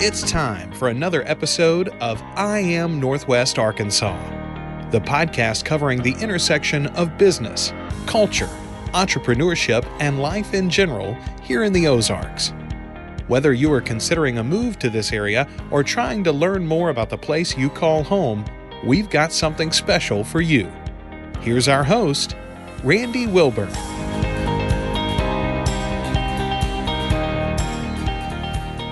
It's time for another episode of I Am Northwest Arkansas, the podcast covering the intersection of business, culture, entrepreneurship, and life in general here in the Ozarks. Whether you are considering a move to this area or trying to learn more about the place you call home, we've got something special for you. Here's our host, Randy Wilburn.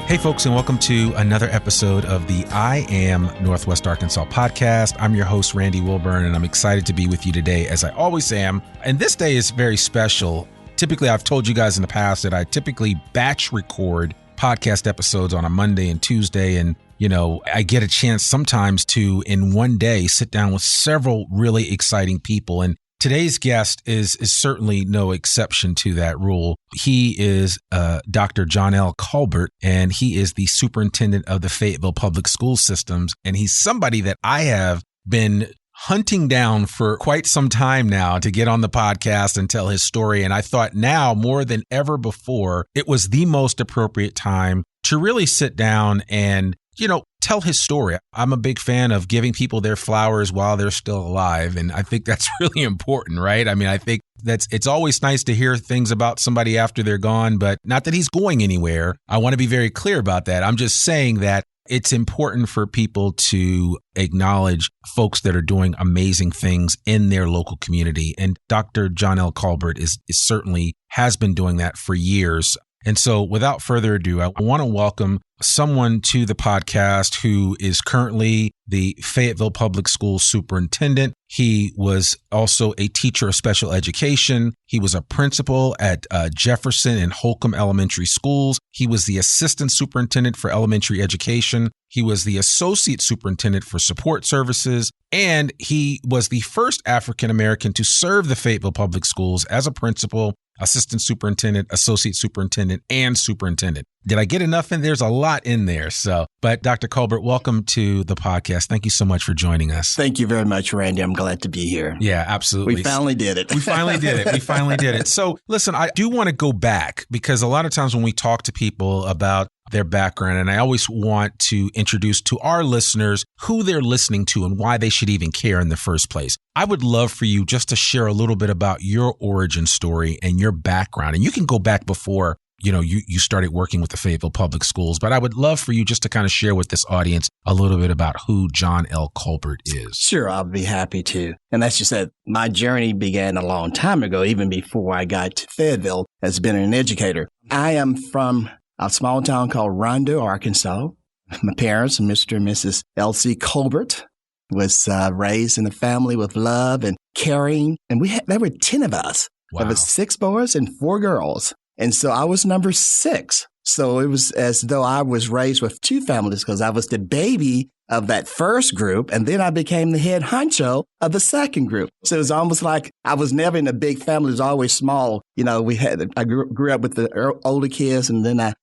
Hey folks, and welcome to another episode of the I Am Northwest Arkansas podcast. I'm your host, Randy Wilburn, and I'm excited to be with you today, as I always am. And this day is very special. Typically, I've told you guys in the past that I typically batch record podcast episodes on a Monday and Tuesday. And, you know, I get a chance sometimes to, in one day, sit down with several really exciting people. And today's guest is certainly no exception to that rule. He is Dr. John L. Colbert, and he is the superintendent of the Fayetteville Public Schools systems. And he's somebody that I have been hunting down for quite some time now to get on the podcast and tell his story. And I thought now more than ever before, it was the most appropriate time to really sit down and, you know, tell his story. I'm a big fan of giving people their flowers while they're still alive. And I think that's really important, right? I mean, I think it's always nice to hear things about somebody after they're gone, but not that he's going anywhere. I want to be very clear about that. I'm just saying that it's important for people to acknowledge folks that are doing amazing things in their local community. And Dr. John L. Colbert is certainly has been doing that for years. And so without further ado, I want to welcome someone to the podcast who is currently the Fayetteville Public Schools superintendent. He was also a teacher of special education. He was a principal at Jefferson and Holcomb Elementary Schools. He was the assistant superintendent for elementary education. He was the associate superintendent for support services. And he was the first African American to serve the Fayetteville Public Schools as a principal, assistant superintendent, associate superintendent, and superintendent. Did I get enough in? There's a lot in there. But Dr. Colbert, welcome to the podcast. Thank you so much for joining us. Thank you very much, Randy. I'm glad to be here. Yeah, absolutely. We finally did it. We finally did it. So listen, I do want to go back because a lot of times when we talk to people about their background, and I always want to introduce to our listeners who they're listening to and why they should even care in the first place. I would love for you just to share a little bit about your origin story and your background. And you can go back before, you know, you started working with the Fayetteville Public Schools, but I would love for you just to kind of share with this audience a little bit about who John L. Colbert is. Sure, I'll be happy to. And that's just that my journey began a long time ago, even before I got to Fayetteville as being an educator. I am from a small town called Rondo, Arkansas. My parents, Mr. and Mrs. L.C. Colbert, was raised in a family with love and caring. And there were 10 of us. Wow. There was 6 boys and 4 girls. And so I was number 6. So it was as though I was raised with 2 families because I was the baby of that first group. And then I became the head honcho of the second group. So it was almost like I was never in a big family. It was always small. You know, I grew up with the older kids, and then I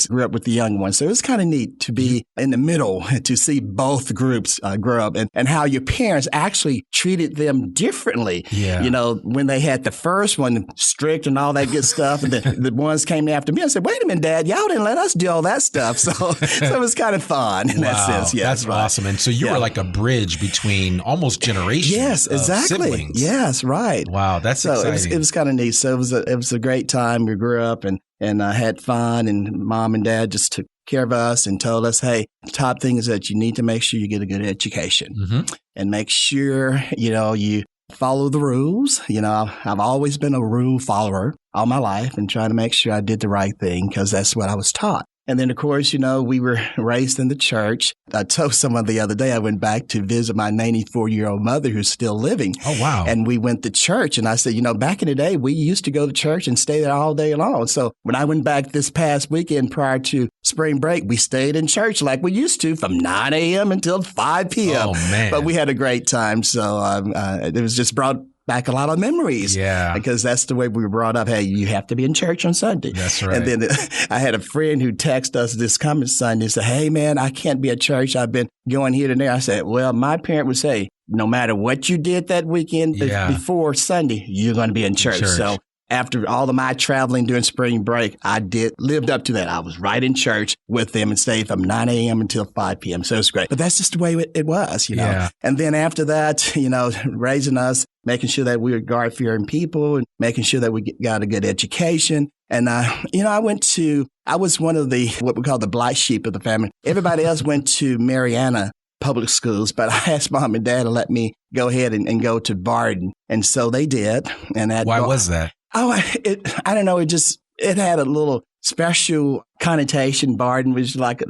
grew up with the young ones. So it was kind of neat to be in the middle, to see both groups grow up and how your parents actually treated them differently. Yeah. You know, when they had the first one strict and all that good stuff, and the ones came after me, I said, wait a minute, Dad, y'all didn't let us do all that stuff. So it was kind of fun in that sense. Yeah, that's right. Awesome. And so you were like a bridge between almost generations. Yes, exactly. Siblings. Yes, right. Wow, that's exciting. It was kind of neat. So it was a great time. We grew up and had fun, and Mom and Dad just took care of us and told us, hey, the top thing is that you need to make sure you get a good education and make sure, you know, you follow the rules. You know, I've always been a rule follower all my life and trying to make sure I did the right thing because that's what I was taught. And then, of course, you know, we were raised in the church. I told someone the other day I went back to visit my 94-year-old mother who's still living. Oh, wow. And we went to church. And I said, you know, back in the day, we used to go to church and stay there all day long. So when I went back this past weekend prior to spring break, we stayed in church like we used to from 9 a.m. until 5 p.m. Oh, man. But we had a great time. So it was just brought back a lot of memories. Yeah. Because that's the way we were brought up. Hey, you have to be in church on Sunday. That's right. And then I had a friend who texted us this coming Sunday and said, hey, man, I can't be at church. I've been going here and there. I said, well, my parent would say, no matter what you did that weekend before Sunday, you're going to be in church. So after all of my traveling during spring break, I lived up to that. I was right in church with them and stayed from 9 a.m. until 5 p.m. So it's great. But that's just the way it was, you know. Yeah. And then after that, you know, raising us, making sure that we were God-fearing people and making sure that we got a good education. And, you know, I was one of the, what we call the black sheep of the family. Everybody else went to Mariana Public Schools, but I asked Mom and Dad to let me go ahead and go to Barden. And so they did. And why was that? Oh, I don't know. It had a little special connotation. Barden was like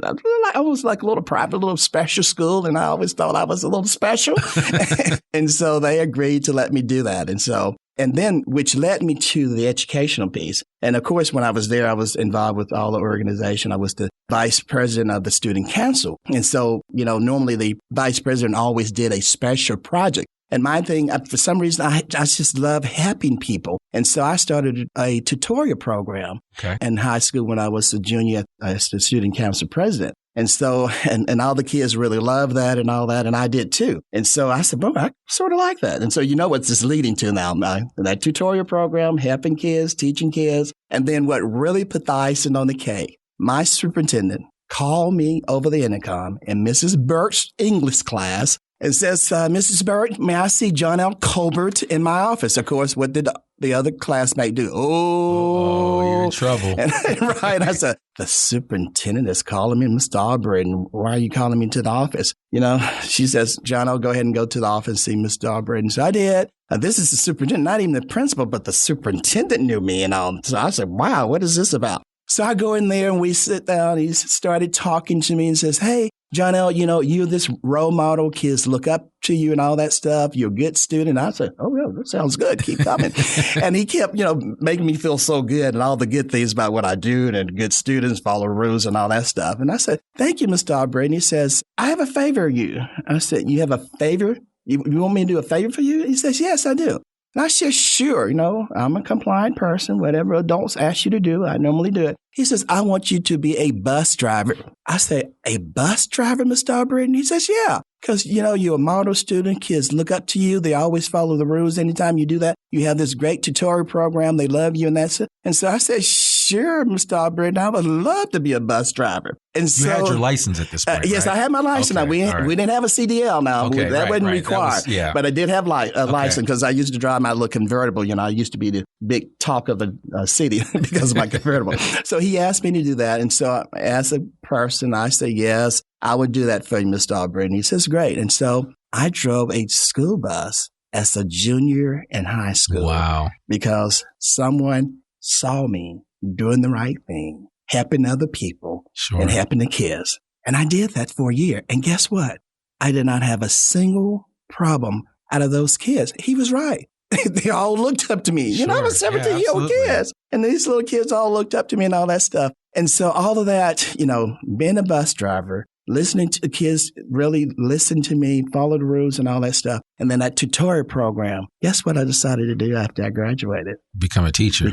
almost like a little private, little special school. And I always thought I was a little special. And so they agreed to let me do that. And then, which led me to the educational piece. And of course, when I was there, I was involved with all the organization. I was the vice president of the student council. And so, you know, normally the vice president always did a special project. And my thing, for some reason, I just love helping people. And so I started a tutorial program in high school when I was a junior as the student council president. And so, and all the kids really loved that and all that, and I did too. And so I said, well, I sort of like that. And so you know what this is leading to now, that tutorial program, helping kids, teaching kids. And then what really put the icing on the cake, my superintendent called me over the intercom in Mrs. Burt's English class and says, Mrs. Burt, may I see John L. Colbert in my office? Of course, what did the other classmate do? Oh, you're in trouble. And, right. I said, the superintendent is calling me, Mr. Albright, and why are you calling me to the office? You know, she says, John, I'll go ahead and go to the office and see Mr. Albright. And so I did. This is the superintendent, not even the principal, but the superintendent knew me and all. So I said, wow, what is this about? So I go in there and we sit down. He started talking to me and says, hey, John L., you know, you're this role model. Kids look up to you and all that stuff. You're a good student. I said, oh, yeah, that sounds good. Keep coming. And he kept, you know, making me feel so good and all the good things about what I do and good students follow rules and all that stuff. And I said, thank you, Mr. Albright. And he says, I have a favor of you. I said, you have a favor? You want me to do a favor for you? He says, yes, I do. And I said, sure, you know, I'm a compliant person. Whatever adults ask you to do, I normally do it. He says, I want you to be a bus driver. I say, a bus driver, Mr. Albright? And he says, yeah, because, you know, you're a model student. Kids look up to you. They always follow the rules. Anytime you do that, you have this great tutorial program. They love you and that's it. And so I said, sure, Mr. Albright, I would love to be a bus driver. And so, you had your license at this point, yes, right? I had my license. Okay, now, we didn't have a CDL now. Okay, that wasn't required. But I did have a license because I used to drive my little convertible. You know, I used to be the big talk of the city because of my convertible. So he asked me to do that. And so as a person, I said, yes, I would do that for you, Mr. Albright. And he says, great. And so I drove a school bus as a junior in high school. Wow. Because someone saw me doing the right thing, helping other people and helping the kids. And I did that for a year. And guess what? I did not have a single problem out of those kids. He was right. They all looked up to me. You know, I was 17-year-old kids. And these little kids all looked up to me and all that stuff. And so all of that, you know, being a bus driver, listening to the kids really listen to me, follow the rules and all that stuff. And then that tutorial program, guess what I decided to do after I graduated? Become a teacher.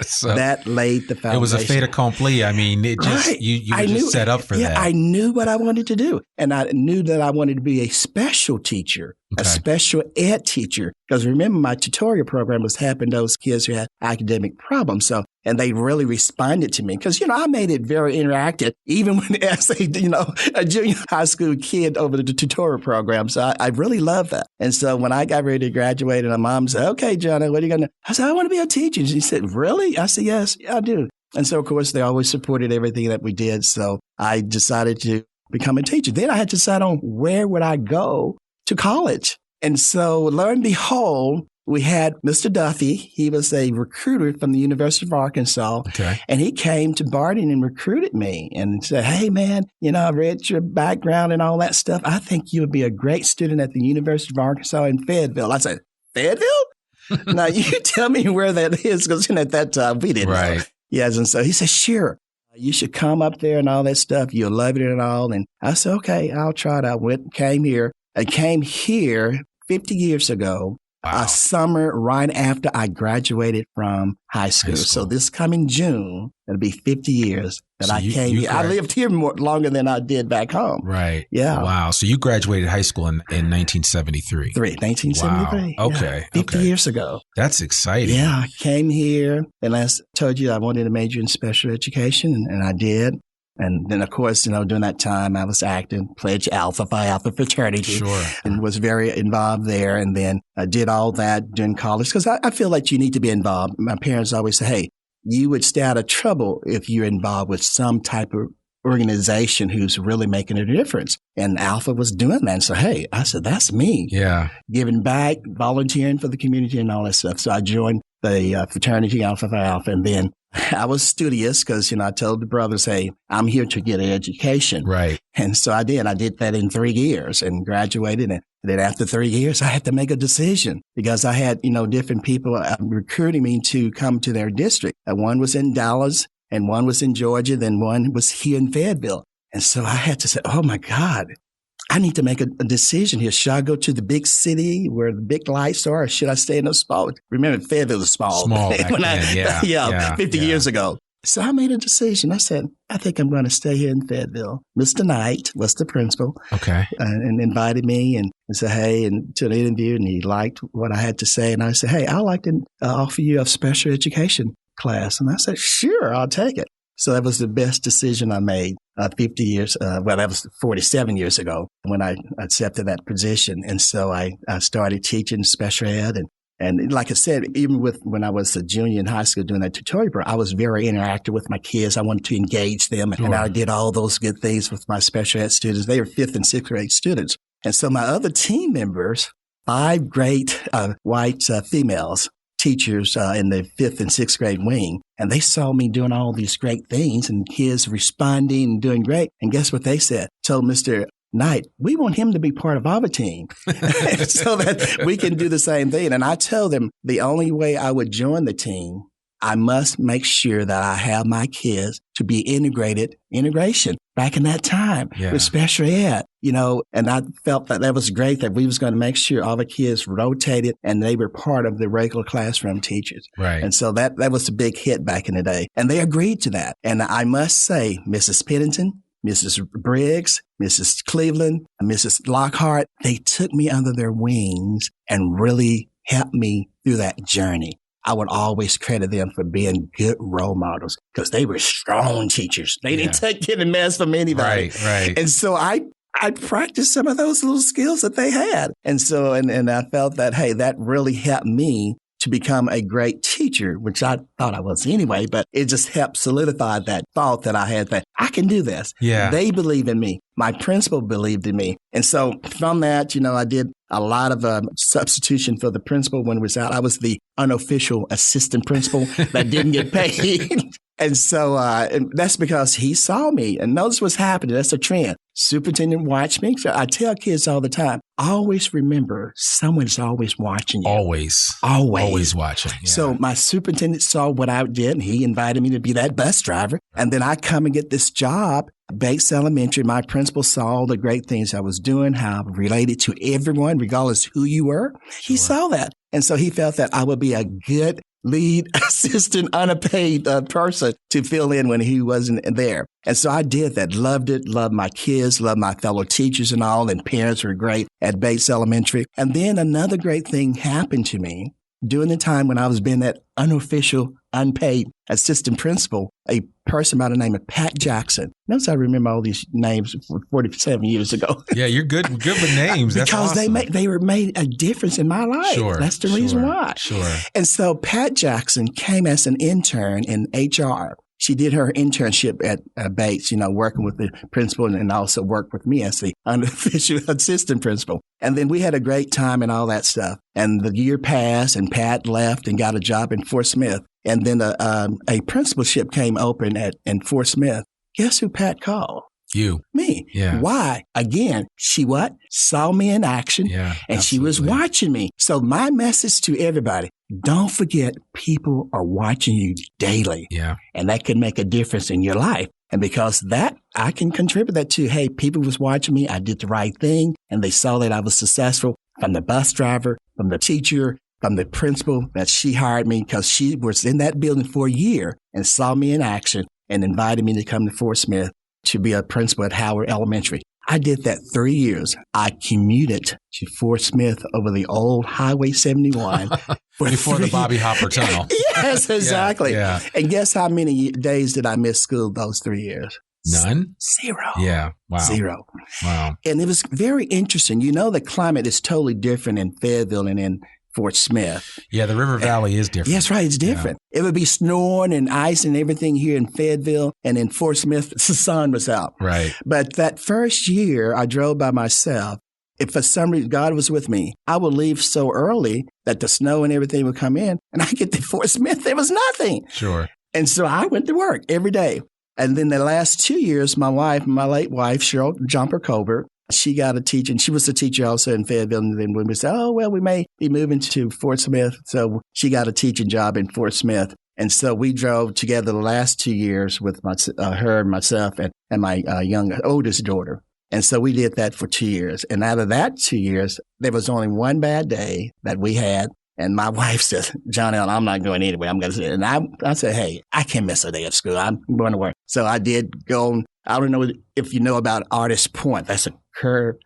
So that laid the foundation. It was a fait accompli. I mean, it just, you were just set up for that. I knew what I wanted to do. And I knew that I wanted to be a special teacher, a special ed teacher. Because remember, my tutorial program was helping those kids who had academic problems. So, and they really responded to me because, you know, I made it very interactive, even when as a junior high school kid over the tutorial program. So I really love that. And so when I got ready to graduate and my mom said, okay, Johnny, what are you going to do? I said, I want to be a teacher. And she said, really? I said, yes, I do. And so, of course, they always supported everything that we did. So I decided to become a teacher. Then I had to decide on where would I go to college. And so lo and behold, we had Mr. Duffy. He was a recruiter from the University of Arkansas. And he came to Barden and recruited me and said, hey, man, you know, I read your background and all that stuff. I think you would be a great student at the University of Arkansas in Fayetteville. I said, Fayetteville? Now, you tell me where that is, because at that time, we didn't know. Yes, and so he said, sure, you should come up there and all that stuff. You'll love it and all. And I said, okay, I'll try it out. I came here 50 years ago a summer right after I graduated from high school. So this coming June, it'll be 50 years that I came here. I lived here longer than I did back home. Right. Yeah. Wow. So you graduated high school in 1973. 1973. Wow. Okay. Yeah, 50 years ago. That's exciting. Yeah. I came here and I told you I wanted to major in special education, and I did. And then, of course, during that time, I was active, pledged Alpha Phi Alpha fraternity, and was very involved there. And then I did all that during college because I feel like you need to be involved. My parents always say, hey, you would stay out of trouble if you're involved with some type of organization who's really making a difference. And Alpha was doing that. And so, hey, I said, that's me. Yeah. Giving back, volunteering for the community and all that stuff. So I joined the fraternity Alpha Phi Alpha, and then I was studious because, I told the brothers, hey, I'm here to get an education. Right. And so I did. I did that in 3 years and graduated. And then after 3 years, I had to make a decision because I had, different people recruiting me to come to their district. One was in Dallas and one was in Georgia. Then one was here in Fayetteville. And so I had to say, oh, my God, I need to make a decision here. Should I go to the big city where the big lights are, or should I stay in a small? Remember, Fayetteville was small back then. 50 years ago. So I made a decision. I said, I think I'm going to stay here in Fayetteville. Mr. Knight was the principal. Okay. And invited me and said, hey, and to an interview, and he liked what I had to say. And I said, hey, I'd like to offer you a special education class. And I said, sure, I'll take it. So that was the best decision I made 50 years, that was 47 years ago when I accepted that position. And so I started teaching special ed. And like I said, even when I was a junior in high school doing that tutorial program, I was very interactive with my kids. I wanted to engage them. Sure. And I did all those good things with my special ed students. They were 5th and 6th grade students. And so my other team members, 5 great white females, teachers in the 5th and 6th grade wing, and they saw me doing all these great things and kids responding and doing great. And guess what they said? Told Mr. Knight, we want him to be part of our team so that we can do the same thing. And I tell them the only way I would join the team, I must make sure that I have my kids to be integration back in that time with special ed, and I felt that was great that we was going to make sure all the kids rotated and they were part of the regular classroom teachers. Right. And so that was a big hit back in the day. And they agreed to that. And I must say, Mrs. Pennington, Mrs. Briggs, Mrs. Cleveland, and Mrs. Lockhart, they took me under their wings and really helped me through that journey. I would always credit them for being good role models because they were strong teachers. They didn't take any mess from anybody. Right. And so I practiced some of those little skills that they had. And so, and I felt that, hey, that really helped me to become a great teacher, which I thought I was anyway, but it just helped solidify that thought that I had that I can do this. Yeah. They believe in me. My principal believed in me. And so from that, I did a lot of substitution for the principal when it was out. I was the unofficial assistant principal that didn't get paid. And so and that's because he saw me and noticed what's happening. That's a trend. Superintendent watched me. So I tell kids all the time, always remember someone's always watching you. Always watching. Yeah. So my superintendent saw what I did, and he invited me to be that bus driver. And then I come and get this job, Bates Elementary. My principal saw all the great things I was doing, how I related to everyone, regardless who you were. He saw that. And so he felt that I would be a good lead assistant, unpaid person to fill in when he wasn't there. And so I did that, loved it, loved my kids, loved my fellow teachers and all, and parents were great at Bates Elementary. And then another great thing happened to me during the time when I was being that unofficial, unpaid assistant principal, a person by the name of Pat Jackson. Notice I remember all these names from 47 years ago. Yeah, you're good with names. That's because awesome. they made a difference in my life. Sure, that's the reason why. Sure. And so Pat Jackson came as an intern in HR. She did her internship at Bates, working with the principal and also worked with me as the unofficial assistant principal. And then we had a great time and all that stuff. And the year passed and Pat left and got a job in Fort Smith. And then a principalship came open in Fort Smith. Guess who Pat called? You. Me. Yeah. Why? Again, she saw me in action. Yeah, and she was watching me. So my message to everybody, don't forget people are watching you daily. Yeah. And that can make a difference in your life. And because that, I can contribute that to, hey, people was watching me. I did the right thing. And they saw that I was successful from the bus driver from the teacher, from the principal, that she hired me because she was in that building for a year and saw me in action and invited me to come to Fort Smith to be a principal at Howard Elementary. I did that 3 years. I commuted to Fort Smith over the old Highway 71. Before the Bobby Hopper Tunnel. Yes, exactly. Yeah. And guess how many days did I miss school those 3 years? None? 0. Yeah. Wow. 0. Wow. And it was very interesting. You know, the climate is totally different in Fayetteville and in Fort Smith. Yeah, the River Valley is different. Yes, right. It's different. Yeah. It would be snowing and ice and everything here in Fayetteville, and in Fort Smith, the sun was out. Right. But that first year, I drove by myself. If for some reason God was with me, I would leave so early that the snow and everything would come in, and I get to Fort Smith, there was nothing. Sure. And so I went to work every day. And then the last 2 years, my late wife, Cheryl Jumper Colbert, she got a teaching. She was a teacher also in Fayetteville. And then when we said, we may be moving to Fort Smith. So she got a teaching job in Fort Smith. And so we drove together the last 2 years with her and myself and my oldest daughter. And so we did that for 2 years. And out of that 2 years, there was only one bad day that we had. And my wife said, John L., I'm not going anywhere. I'm going to. And I said, hey, I can't miss a day of school. I'm going to work. So I did go. I don't know if you know about Artist Point. That's a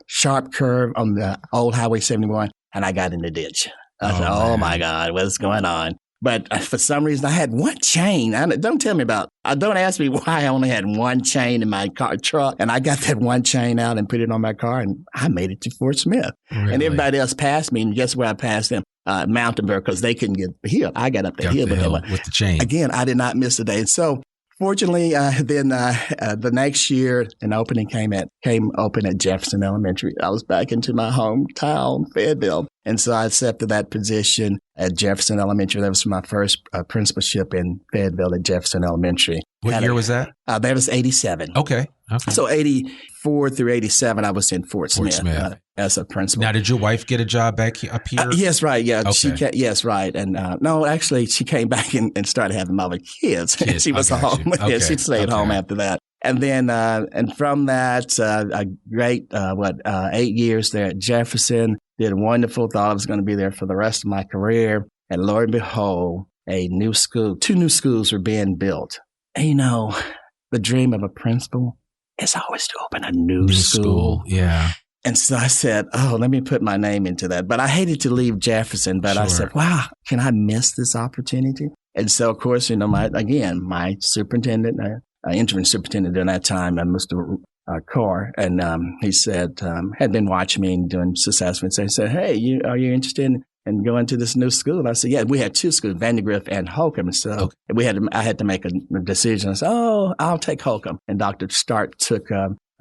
sharp curve on the old Highway 71. And I got in the ditch. I said, oh my God, what's going on? But for some reason, I had one chain. Don't ask me why I only had one chain in my truck. And I got that one chain out and put it on my car, and I made it to Fort Smith. Really? And everybody else passed me. And guess where I passed them? Mountainburg, because they couldn't get the hill. I got up the hill. With the chain. Again, I did not miss a day. And so fortunately, then the next year, an opening came open at Jefferson Elementary. I was back into my hometown, Fayetteville. And so I accepted that position at Jefferson Elementary. That was my first principalship in Fayetteville at Jefferson Elementary. What year was that? That was 87. Okay. So 84 through 87, I was in Fort Smith. As a principal. Now, did your wife get a job up here? Yes, right. Yeah. Okay. Yes, right. And no, actually, she came back and started having my kids. She was home. Okay. She stayed home after that. And then, and from that, a great, 8 years there at Jefferson. Did wonderful. Thought I was going to be there for the rest of my career. And lo and behold, two new schools were being built. And you know, the dream of a principal is always to open a new school. Yeah. And so I said, let me put my name into that. But I hated to leave Jefferson, but I said, wow, can I miss this opportunity? And so, of course, my superintendent, interim superintendent during that time, Mr. Carr, and he said, had been watching me and doing assessments. He said, hey, are you interested in going to this new school? And I said, yeah, we had two schools, Vandergrift and Holcomb. So I had to make a decision. I said, I'll take Holcomb. And Dr. Stark took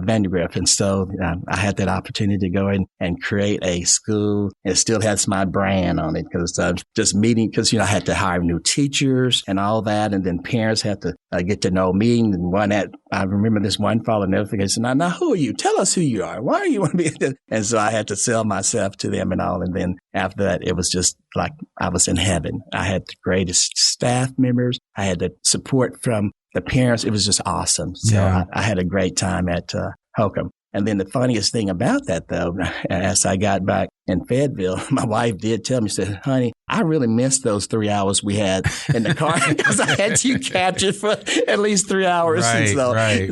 Vandergrift. And so I had that opportunity to go in and create a school. It still has my brand on it because just meeting, because, I had to hire new teachers and all that. And then parents had to get to know me. And I remember this one fellow never forget. He said, now, who are you? Tell us who you are. Why are you want to be this? And so I had to sell myself to them and all. And then after that, it was just like I was in heaven. I had the greatest staff members. I had the support from the parents. It was just awesome. So I had a great time at Holcomb. And then the funniest thing about that, though, as I got back in Fayetteville, my wife did tell me, she said, honey, I really missed those 3 hours we had in the car because I had you captured for at least 3 hours.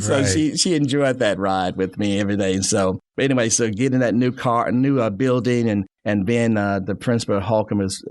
So she enjoyed that ride with me every day. So anyway, so getting that new building and being the principal at Holcomb is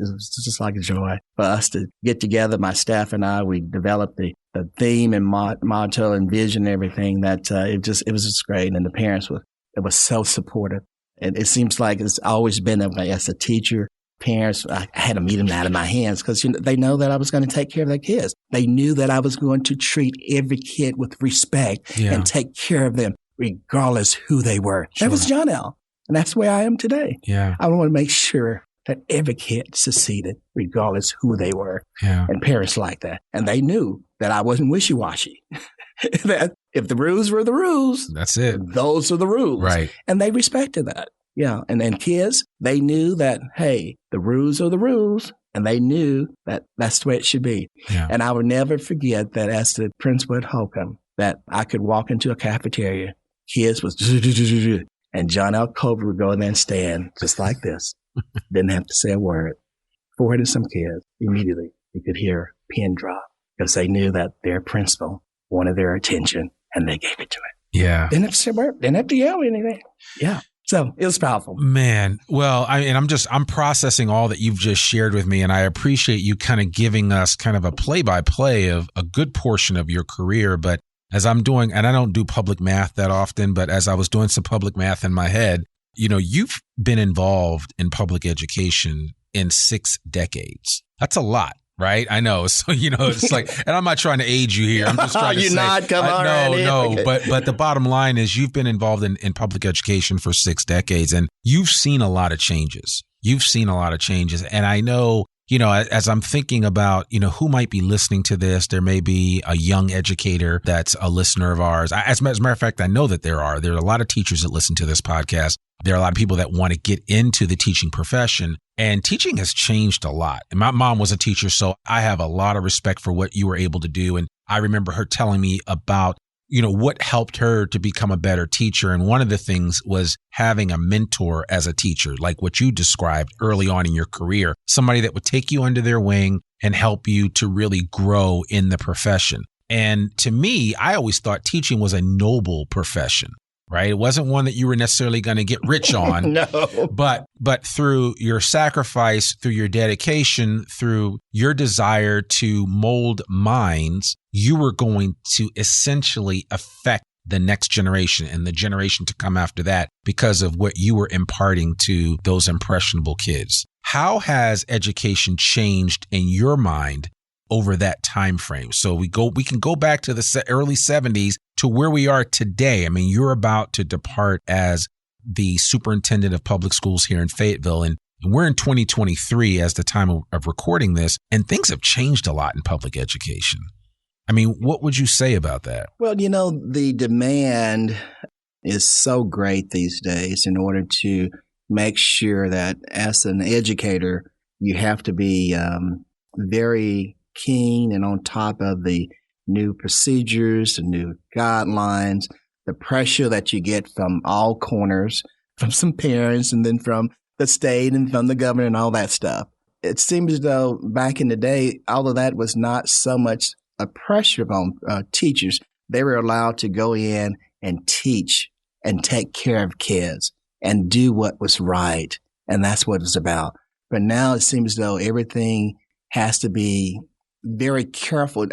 just like a joy for us to get together. My staff and I, we developed the theme and motto and vision and everything that it was just great. And the parents were so supportive. And it seems like it's always been that way as a teacher. Parents, I had to meet them out of my hands because they know that I was going to take care of their kids. They knew that I was going to treat every kid with respect and take care of them regardless who they were. Sure. That was John L. And that's where I am today. Yeah. I want to make sure that every kid succeeded regardless who they were. Yeah. And parents like that. And they knew that I wasn't wishy-washy. That if the rules were the rules, that's it. Those are the rules. Right. And they respected that. Yeah. And then kids, they knew that, hey, the rules are the rules. And they knew that that's the way it should be. Yeah. And I will never forget that as the principal at Holcomb, that I could walk into a cafeteria, kids was, and John L. Colbert would go in there and stand just like this. Didn't have to say a word. 400 and some kids, immediately you could hear a pin drop because they knew that their principal wanted their attention and they gave it to it. Yeah. Didn't have to say a word. Didn't have to yell anything. Yeah. So it was powerful. Man, well, I'm processing all that you've just shared with me, and I appreciate you kind of giving us kind of a play-by-play of a good portion of your career. But as I'm doing, and I don't do public math that often, but as I was doing some public math in my head, you've been involved in public education in 6 decades. That's a lot. Right? I know. So, it's like, and I'm not trying to age you here. I'm just trying to say. No. But the bottom line is you've been involved in public education for 6 decades and you've seen a lot of changes. And I know, as I'm thinking about, who might be listening to this, there may be a young educator that's a listener of ours. As a matter of fact, I know that there are a lot of teachers that listen to this podcast. There are a lot of people that want to get into the teaching profession, and teaching has changed a lot. And my mom was a teacher, so I have a lot of respect for what you were able to do. And I remember her telling me about, what helped her to become a better teacher. And one of the things was having a mentor as a teacher, like what you described early on in your career, somebody that would take you under their wing and help you to really grow in the profession. And to me, I always thought teaching was a noble profession. Right. It wasn't one that you were necessarily going to get rich on. No. But through your sacrifice, through your dedication, through your desire to mold minds, you were going to essentially affect the next generation and the generation to come after that because of what you were imparting to those impressionable kids. How has education changed in your mind over that time frame? So we can go back to the early 70s to where we are today. I mean, you're about to depart as the superintendent of public schools here in Fayetteville, and we're in 2023 as the time of recording this, and things have changed a lot in public education. I mean, what would you say about that? Well, the demand is so great these days in order to make sure that as an educator, you have to be very keen and on top of the new procedures, the new guidelines, the pressure that you get from all corners, from some parents and then from the state and from the governor and all that stuff. It seems as though back in the day, all of that was not so much a pressure on teachers. They were allowed to go in and teach and take care of kids and do what was right. And that's what it's about. But now it seems as though everything has to be very careful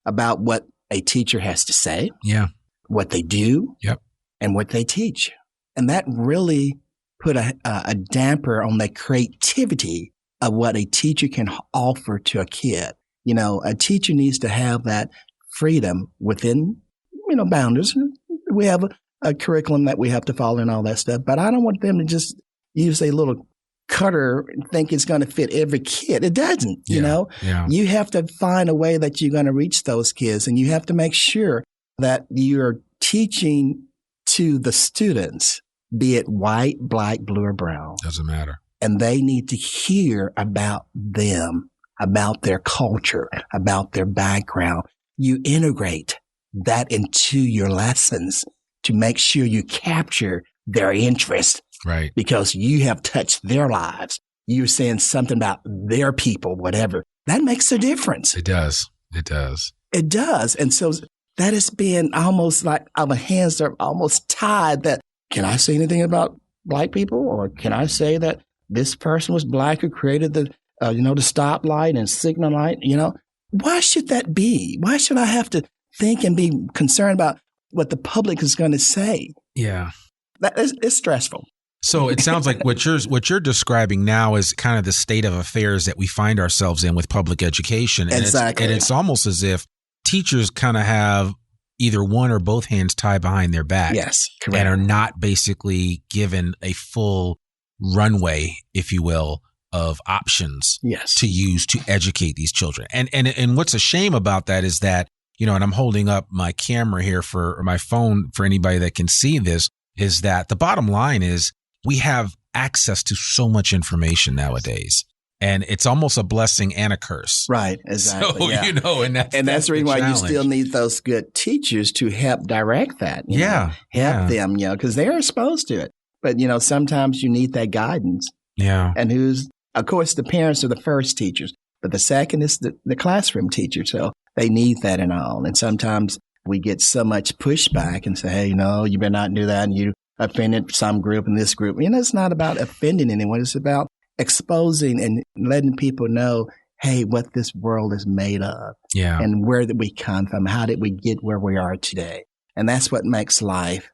about what a teacher has to say, what they do, and what they teach. And that really put a damper on the creativity of what a teacher can offer to a kid. A teacher needs to have that freedom within, boundaries. We have a curriculum that we have to follow and all that stuff, but I don't want them to just use a little cutter and think it's going to fit every kid. It doesn't, You have to find a way that you're going to reach those kids, and you have to make sure that you're teaching to the students, be it white, black, blue, or brown. Doesn't matter. And they need to hear about them, about their culture, about their background. You integrate that into your lessons to make sure you capture their interest. Right. Because you have touched their lives. You're saying something about their people, whatever. That makes a difference. It does. And so that has been almost like our hands are almost tied that, can I say anything about black people? Or can I say that this person was black who created the stoplight and signal light? Why should that be? Why should I have to think and be concerned about what the public is going to say? Yeah. It's stressful. So it sounds like what you're describing now is kind of the state of affairs that we find ourselves in with public education. And exactly. It's almost as if teachers kind of have either one or both hands tied behind their back. Yes, correct. And are not basically given a full runway, if you will, of options to use to educate these children. And what's a shame about that is that, and I'm holding up my camera here or my phone for anybody that can see this, is that the bottom line is we have access to so much information nowadays, and it's almost a blessing and a curse. Right. Exactly. So, and that's the reason why you still need those good teachers to help direct that. Help them, because they're exposed to it. But, sometimes you need that guidance. Yeah. And of course, the parents are the first teachers, but the second is the classroom teacher. So they need that and all. And sometimes we get so much pushback and say, hey, you better not do that. And you offended some group in this group. It's not about offending anyone. It's about exposing and letting people know, hey, what this world is made of. Yeah. And where did we come from? How did we get where we are today? And that's what makes life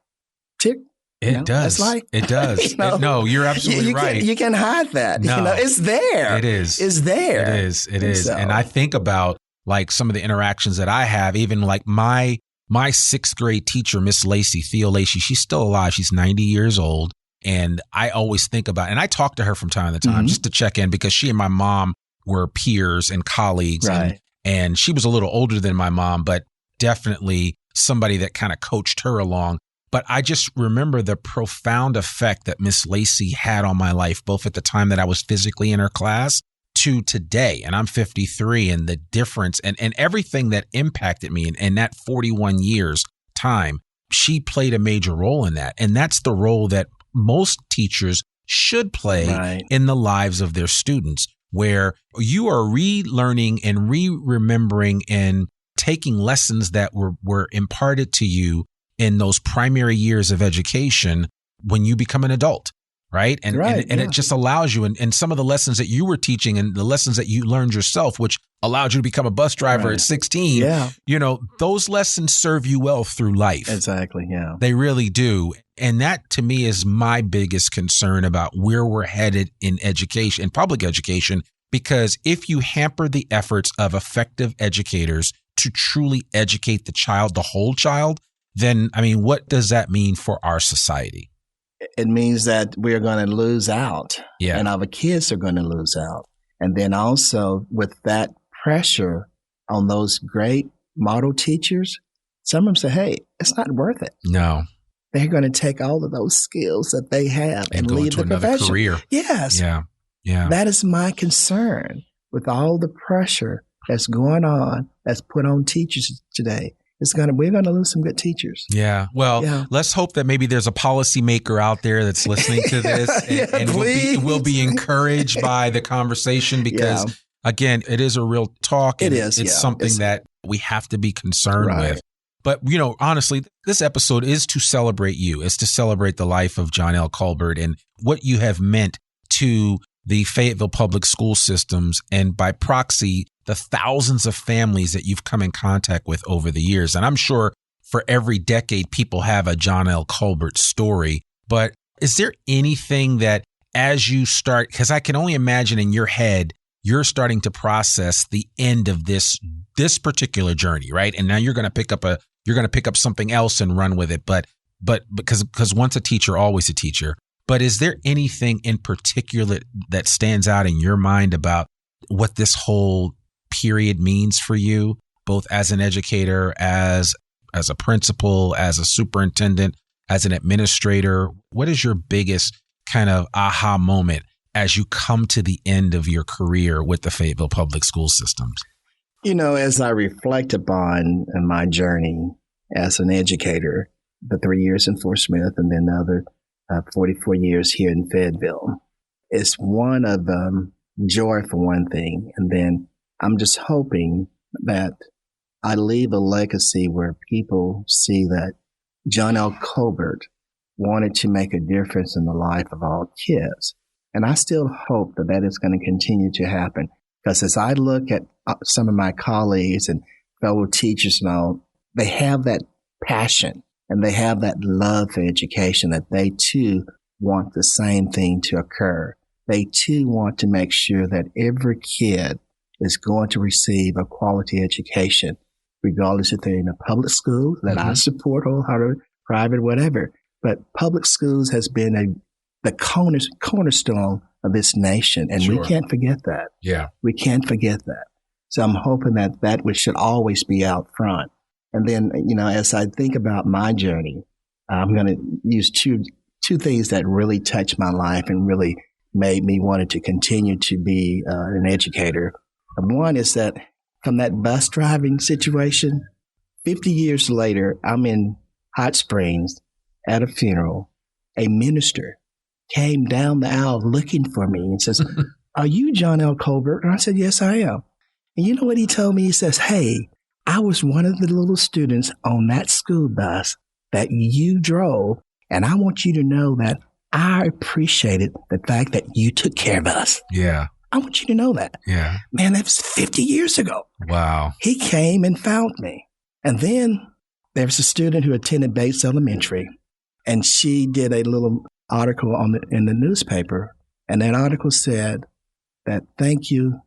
tick. It does. It does. No, you're absolutely right. You can hide that. No, it's there. It is. It's there. It is. It is. And I think about like some of the interactions that I have, even like my sixth grade teacher, Miss Lacey, Theo Lacey, she's still alive. She's 90 years old. And I always think about, and I talk to her from time to time just to check in because she and my mom were peers and colleagues. Right. And she was a little older than my mom, but definitely somebody that kind of coached her along. But I just remember the profound effect that Miss Lacey had on my life, both at the time that I was physically in her class to today. And I'm 53, and the difference and everything that impacted me in that 41 years time, she played a major role in that. And that's the role that most teachers should play in the lives of their students, where you are relearning and remembering and taking lessons that were imparted to you in those primary years of education when you become an adult, right? And it just allows you, and some of the lessons that you were teaching and the lessons that you learned yourself, which allowed you to become a bus driver at 16, those lessons serve you well through life. Exactly, yeah. They really do. And that to me is my biggest concern about where we're headed in education, in public education, because if you hamper the efforts of effective educators to truly educate the child, the whole child, then, I mean, what does that mean for our society? It means that we're going to lose out, and our kids are going to lose out. And then also with that pressure on those great model teachers, some of them say, hey, it's not worth it. No. They're going to take all of those skills that they have and leave the profession. Career. Yes. Yeah. Yeah. That is my concern with all the pressure that's going on, that's put on teachers today. We're going to lose some good teachers. Yeah. Well, let's hope that maybe there's a policymaker out there that's listening to this and will be encouraged by the conversation because, again, it is a real talk. It is. It's something that we have to be concerned with. But, honestly, this episode is to celebrate you. It's to celebrate the life of John L. Colbert and what you have meant to the Fayetteville Public School systems and by proxy, the thousands of families that you've come in contact with over the years. And I'm sure for every decade, people have a John L. Colbert story. But is there anything that as you start, because I can only imagine in your head, you're starting to process the end of this particular journey, right? And now you're going to pick up something else and run with it. But because once a teacher, always a teacher. But is there anything in particular that stands out in your mind about what this whole period means for you, both as an educator, as a principal, as a superintendent, as an administrator? What is your biggest kind of aha moment as you come to the end of your career with the Fayetteville Public School systems? As I reflect upon my journey as an educator, the 3 years in Fort Smith and then the other 44 years here in Fayetteville, it's one of joy for one thing. And then I'm just hoping that I leave a legacy where people see that John L. Colbert wanted to make a difference in the life of all kids. And I still hope that is going to continue to happen. Because as I look at some of my colleagues and fellow teachers and all, they have that passion and they have that love for education that they too want the same thing to occur. They too want to make sure that every kid is going to receive a quality education, regardless if they're in a public school that I support wholeheartedly, private, whatever. But public schools has been the cornerstone of this nation, and we can't forget that. Yeah, we can't forget that. So I'm hoping that should always be out front. And then, as I think about my journey, I'm going to use two things that really touched my life and really made me wanted to continue to be an educator. And one is that from that bus driving situation, 50 years later, I'm in Hot Springs at a funeral. A minister came down the aisle looking for me and says, "Are you John L. Colbert?" And I said, "Yes, I am." And you know what he told me? He says, "Hey, I was one of the little students on that school bus that you drove, and I want you to know that I appreciated the fact that you took care of us." Yeah. I want you to know that. Yeah. Man, that was 50 years ago. Wow. He came and found me. And then there was a student who attended Bates Elementary, and she did a little article in the newspaper. And that article said that, "Thank you,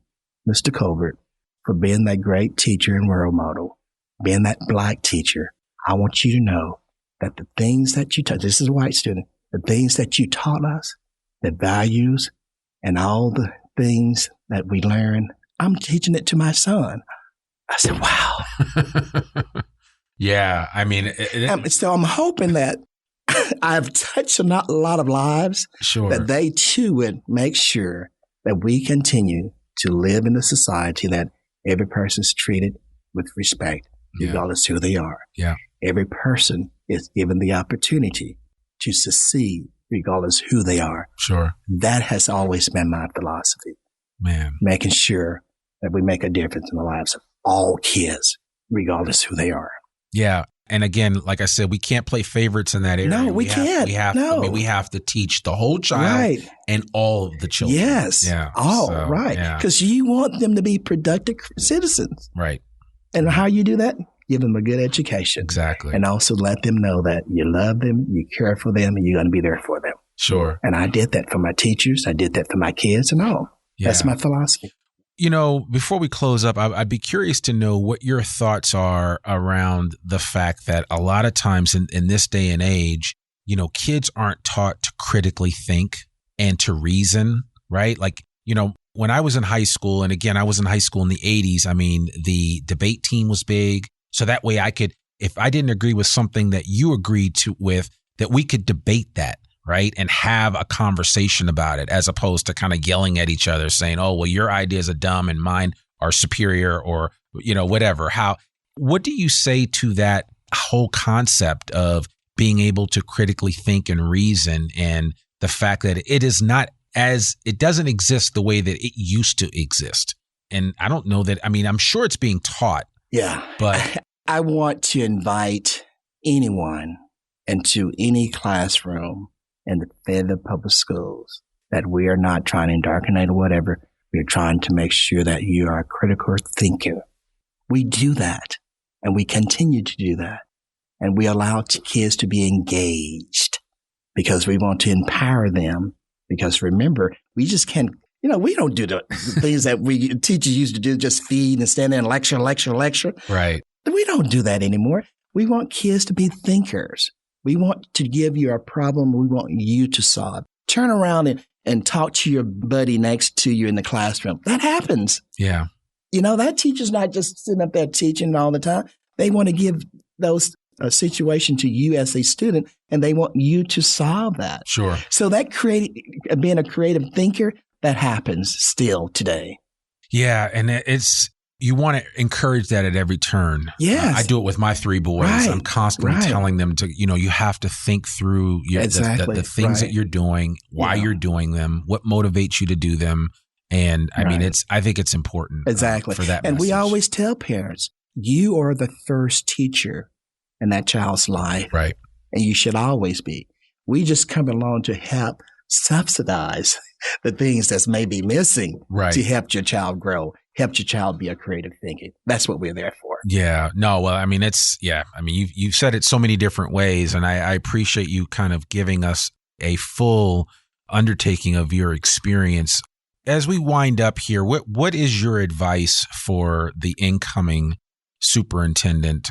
Mr. Colbert, for being that great teacher and role model, being that Black teacher. I want you to know that the things that you taught," this is a white student, "the things that you taught us, the values and all the things that we learned, I'm teaching it to my son." I said, wow. Yeah. I mean, so I'm hoping that I've touched a lot of lives, sure, that they too would make sure that we continue to live in a society that every person is treated with respect, regardless of who they are. Yeah. Every person is given the opportunity to succeed, regardless who they are. Sure. That has always been my philosophy. Man. Making sure that we make a difference in the lives of all kids, regardless who they are. Yeah. And again, like I said, we can't play favorites in that area. No, we can't. We have to teach the whole child and all of the children. Yes. Yeah. Right. Because you want them to be productive citizens. Right. And how you do that? Give them a good education. Exactly. And also let them know that you love them, you care for them, and you're going to be there for them. Sure. And I did that for my teachers. I did that for my kids and all. Yeah. That's my philosophy. You know, before we close up, I'd be curious to know what your thoughts are around the fact that a lot of times in this day and age, you know, kids aren't taught to critically think and to reason, right? Like, you know, when I was in high school, and again, I was in high school in the 80s, I mean, the debate team was big. So that way I could, if I didn't agree with something that you agreed to with, that we could debate that. Right. And have a conversation about it, as opposed to kind of yelling at each other saying, "Oh, well, your ideas are dumb and mine are superior," or, you know, whatever. What do you say to that whole concept of being able to critically think and reason, and the fact that it doesn't exist the way that it used to exist? And I don't know that, I mean, I'm sure it's being taught. Yeah. But I want to invite anyone into any classroom in the Fayetteville Public Schools that we are not trying to indoctrinate or whatever. We're trying to make sure that you are a critical thinker. We do that, and we continue to do that. And we allow kids to be engaged because we want to empower them. Because remember, we just can't, you know, we don't do the things that teachers used to do, just feed and stand there and lecture. Right. We don't do that anymore. We want kids to be thinkers. We want to give you a problem we want you to solve. Turn around and talk to your buddy next to you in the classroom. That happens. Yeah. You know, that teacher's not just sitting up there teaching all the time. They want to give those a situation to you as a student, and they want you to solve that. Sure. So that being a creative thinker, that happens still today. Yeah. And you want to encourage that at every turn. Yes. I do it with my 3 boys. Right. I'm constantly telling them to, you know, you have to think through the things that you're doing, why you're doing them, what motivates you to do them. And I mean, I think it's important for that And message. we always tell parents, you are the first teacher in that child's life. Right. And you should always be. We just come along to help subsidize the things that's maybe missing to help your child grow. Help your child be a creative thinker. That's what we're there for. Yeah. No, well, I mean, you've said it so many different ways, and I appreciate you kind of giving us a full undertaking of your experience. As we wind up here, what is your advice for the incoming superintendent,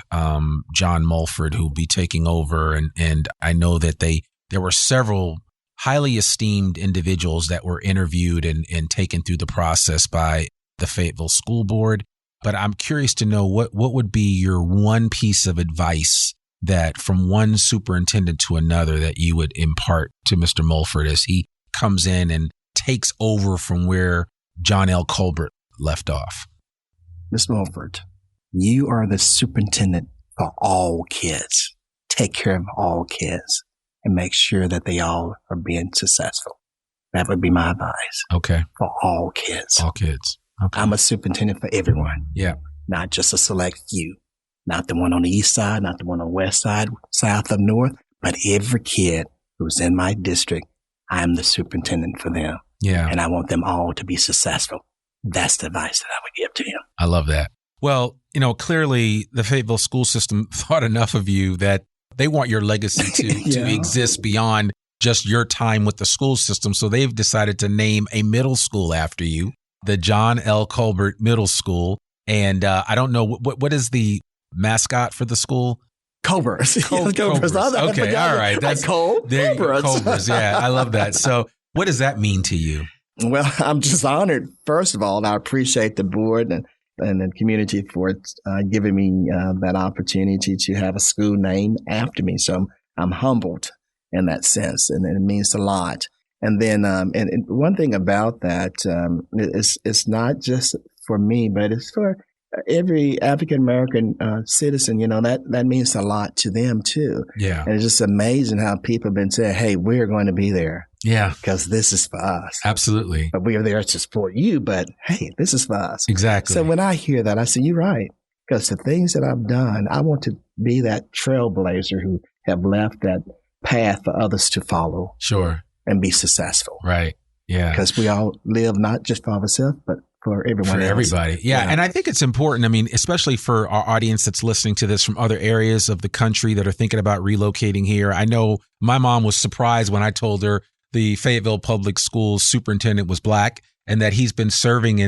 John Mulford, who will be taking over? And I know that there were several highly esteemed individuals that were interviewed and taken through the process by the Fayetteville School Board. But I'm curious to know what would be your one piece of advice that from one superintendent to another that you would impart to Mr. Mulford as he comes in and takes over from where John L. Colbert left off? Ms. Mulford, you are the superintendent for all kids. Take care of all kids. and make sure that they all are being successful. That would be my advice. Okay. For all kids. All kids. Okay. I'm a superintendent for everyone. Yeah. Not just a select few. Not the one on the east side, not the one on the west side, south, up north, but every kid who's in my district, I'm the superintendent for them. Yeah. And I want them all to be successful. That's the advice that I would give to them. I love that. Well, clearly the Fayetteville school system thought enough of you that they want your legacy to exist beyond just your time with the school system. So they've decided to name a middle school after you, the John L. Colbert Middle School. And I don't know, what is the mascot for the school? Cobras. Cobras. Okay, all right. That's Cobras. Cobras, yeah. I love that. So what does that mean to you? Well, I'm just honored, first of all, and I appreciate the board and the community for giving me that opportunity to have a school named after me. So I'm humbled in that sense, and it means a lot. And then and one thing about that it's not just for me, but it's for every African-American citizen. That means a lot to them too. Yeah. And it's just amazing how people have been saying, hey, we're going to be there. Yeah. Because this is for us. Absolutely. But we are there to support you, but hey, this is for us. Exactly. So when I hear that, I say, you're right. Because the things that I've done, I want to be that trailblazer who have left that path for others to follow. Sure. And be successful. Right. Yeah. Because we all live not just for ourselves, but for everyone else. Everybody. Yeah. And I think it's important. I mean, especially for our audience that's listening to this from other areas of the country that are thinking about relocating here. I know my mom was surprised when I told her the Fayetteville Public Schools superintendent was Black and that he's been serving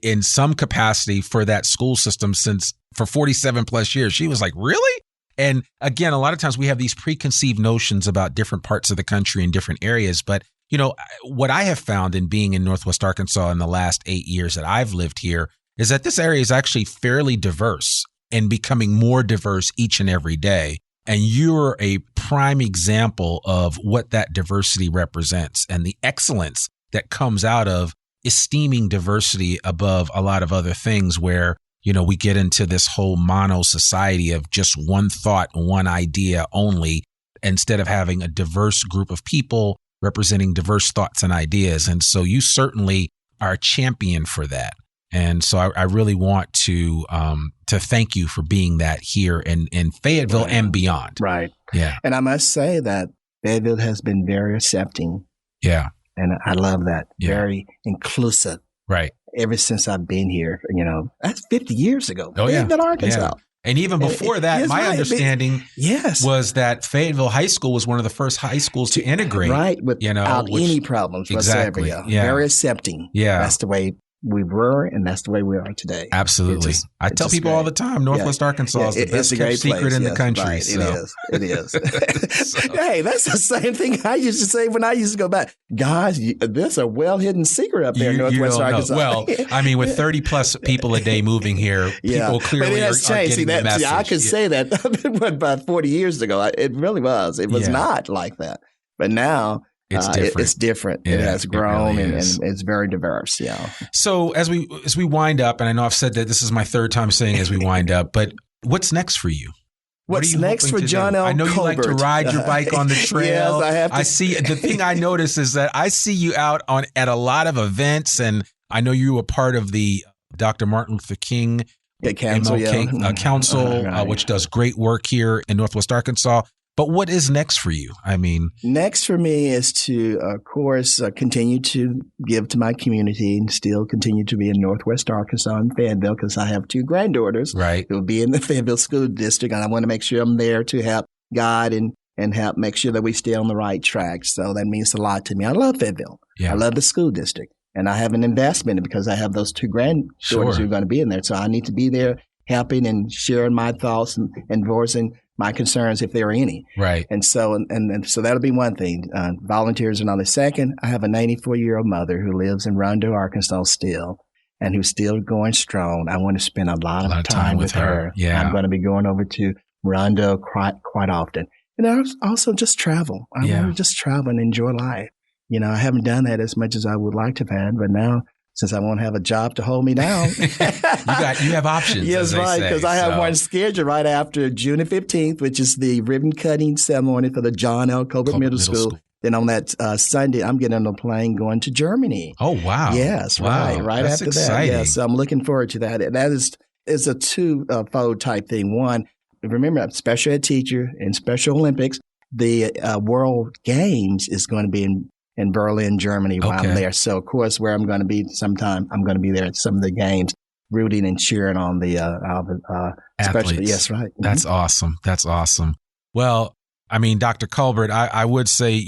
in some capacity for that school system for 47 plus years. She was like, really? And again, a lot of times we have these preconceived notions about different parts of the country and different areas. But, what I have found in being in Northwest Arkansas in the last 8 years that I've lived here is that this area is actually fairly diverse and becoming more diverse each and every day. And you're a prime example of what that diversity represents and the excellence that comes out of esteeming diversity above a lot of other things where we get into this whole mono society of just one thought, one idea only, instead of having a diverse group of people representing diverse thoughts and ideas. And so you certainly are a champion for that. And so I really want to thank you for being that here in Fayetteville and beyond. Right. Yeah. And I must say that Fayetteville has been very accepting. Yeah. And I love that. Yeah. Very inclusive. Right. Ever since I've been here, that's 50 years ago. Oh, Fayetteville, Arkansas. Yeah. And even before that, my understanding was that Fayetteville High School was one of the first high schools to integrate. Right, without any problems whatsoever. Exactly. Yeah. Very accepting. Yeah. That's the way we were, and that's the way we are today. Absolutely. I tell people all the time, Northwest Arkansas is the best kept secret in the country. Right. So. It is. Hey, that's the same thing I used to say when I used to go back. Guys, there's a well-hidden secret up there in Northwest Arkansas. Well, I mean, with 30 plus people a day moving here, people clearly are getting the message. I could say that about 40 years ago. It really was. It was not like that. But now, it's different. Yeah, it has grown really and it's very diverse. Yeah. So as we wind up, and I know I've said that this is my third time saying as we wind up, but what's next for you? What's next for John L. I know Colbert? You like to ride your bike on the trail. Yes, I have to. I see. The thing I notice is that I see you out at a lot of events, and I know you were part of the Dr. Martin Luther King Council, Council, which does great work here in Northwest Arkansas. But what is next for you? I mean, next for me is to, of course, continue to give to my community and still continue to be in Northwest Arkansas and Fayetteville because I have two granddaughters who will be in the Fayetteville School District. And I want to make sure I'm there to help guide and help make sure that we stay on the right track. So that means a lot to me. I love Fayetteville. Yeah. I love the school district. And I have an investment because I have those two granddaughters who are going to be in there. So I need to be there helping and sharing my thoughts and voicing my concerns if there are any. Right. And so so that'll be one thing. Volunteers and all the second, I have a 94-year-old mother who lives in Rondo, Arkansas still, and who's still going strong. I want to spend a lot of time with her. Yeah. I'm going to be going over to Rondo quite often. And I also just travel. I want to just travel and enjoy life. I haven't done that as much as I would like to have had, but now since I won't have a job to hold me down. You have options. Yes, right. Because I have one scheduled right after June the 15th, which is the ribbon cutting ceremony for the John L. Colbert Middle School. Then on that Sunday, I'm getting on a plane going to Germany. Oh, wow. Yes, wow. Right That's after exciting. that. Yes, so I'm looking forward to that. And that is a two-fold type thing. One, remember, I'm a special ed teacher in Special Olympics. The World Games is going to be in Berlin, Germany while I'm there. So, of course, where I'm going to be sometime, I'm going to be there at some of the games, rooting and cheering on the athletes. Yes, right. Mm-hmm. That's awesome. That's awesome. Well, I mean, Dr. Colbert, I would say,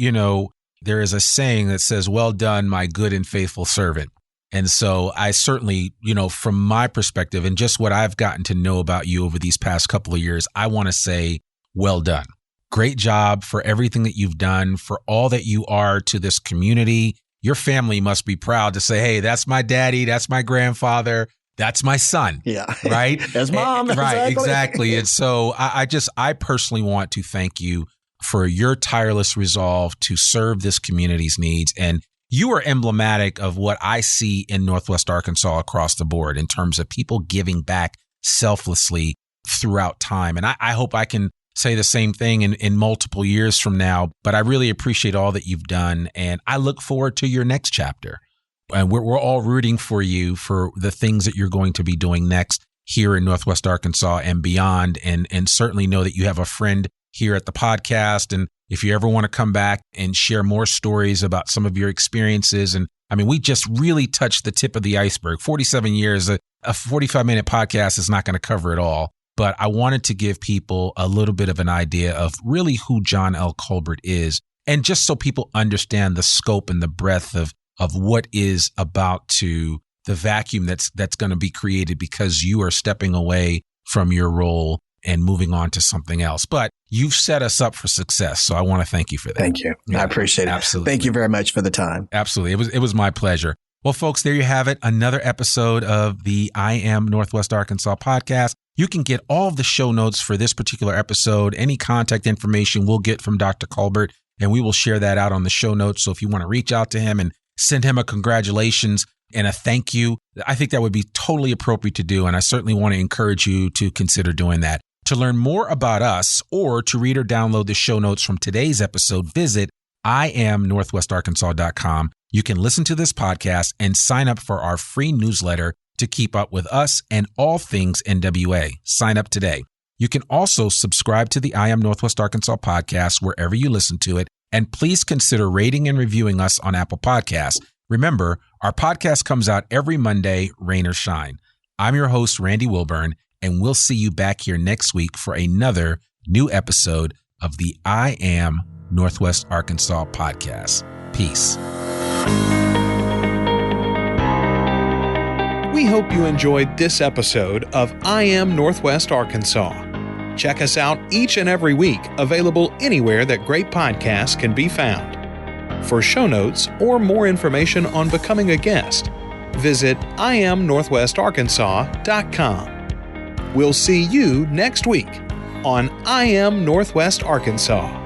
there is a saying that says, well done, my good and faithful servant. And so I certainly, from my perspective and just what I've gotten to know about you over these past couple of years, I want to say, well done. Great job for everything that you've done, for all that you are to this community. Your family must be proud to say, hey, that's my daddy, that's my grandfather, that's my son. Yeah. Right? That's mom. Right, exactly. And so I personally want to thank you for your tireless resolve to serve this community's needs. And you are emblematic of what I see in Northwest Arkansas across the board in terms of people giving back selflessly throughout time. And I hope I can say the same thing in multiple years from now, but I really appreciate all that you've done. And I look forward to your next chapter. And we're all rooting for you for the things that you're going to be doing next here in Northwest Arkansas and beyond. And certainly know that you have a friend here at the podcast. And if you ever want to come back and share more stories about some of your experiences. And I mean, we just really touched the tip of the iceberg. 47 years, a 45-minute podcast is not going to cover it all. But I wanted to give people a little bit of an idea of really who John L. Colbert is. And just so people understand the scope and the breadth of what is about to the vacuum that's going to be created because you are stepping away from your role and moving on to something else. But you've set us up for success. So I want to thank you for that. Thank you. Yeah, I appreciate it. Absolutely. Thank you very much for the time. Absolutely. It was my pleasure. Well, folks, there you have it. Another episode of the I Am Northwest Arkansas podcast. You can get all of the show notes for this particular episode. Any contact information we'll get from Dr. Colbert, and we will share that out on the show notes. So if you want to reach out to him and send him a congratulations and a thank you, I think that would be totally appropriate to do. And I certainly want to encourage you to consider doing that. To learn more about us or to read or download the show notes from today's episode, visit IamNorthwestArkansas.com. You can listen to this podcast and sign up for our free newsletter to keep up with us and all things NWA. Sign up today. You can also subscribe to the I Am Northwest Arkansas podcast wherever you listen to it. And please consider rating and reviewing us on Apple Podcasts. Remember, our podcast comes out every Monday, rain or shine. I'm your host, Randy Wilburn, and we'll see you back here next week for another new episode of the I Am Northwest Arkansas podcast. Peace. We hope you enjoyed this episode of I Am Northwest Arkansas. Check us out each and every week, available anywhere that great podcasts can be found. For show notes or more information on becoming a guest, visit IamNorthwestArkansas.com. We'll see you next week on I Am Northwest Arkansas.